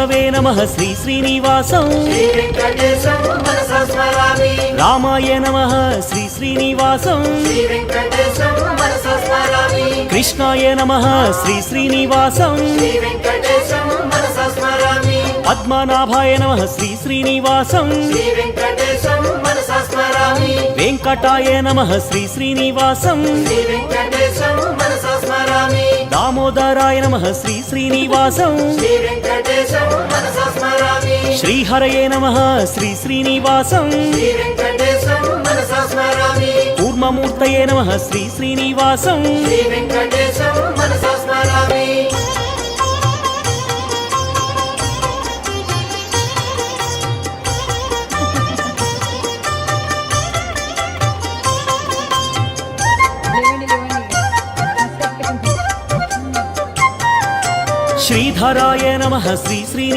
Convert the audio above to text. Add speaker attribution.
Speaker 1: नमः श्री श्रीनिवासं
Speaker 2: श्री वेंकटेशं मनसा स्मरामि
Speaker 1: रामाय नमः श्री श्रीनिवासं
Speaker 2: श्री वेंकटेशं मनसा स्मरामि
Speaker 1: कृष्णाय नमः श्री श्रीनिवासं
Speaker 2: श्री वेंकटेशं मनसा स्मरामि
Speaker 1: पद्मनाभाय नमः श्री श्रीनिवासं
Speaker 2: श्री वेंकटेशं मनसा स्मरामि
Speaker 1: वेंकटाय नमः श्री श्रीनिवासं
Speaker 2: श्री वेंकटेशं मनसा स्मरामि
Speaker 1: दामोदराय नमः श्री श्रीनिवासं
Speaker 2: श्री वेंकटेशं मनसा स्मरामि
Speaker 1: श्रीहरये नमः श्री श्रीनिवासं
Speaker 2: श्री वेंकटेशं मनसा स्मरामि
Speaker 1: कूर्ममूर्तये नमः श्री श्रीनिवासं
Speaker 2: श्री वेंकटेशं मनसा स्मरामि
Speaker 1: श्रीधराय नमः श्री श्री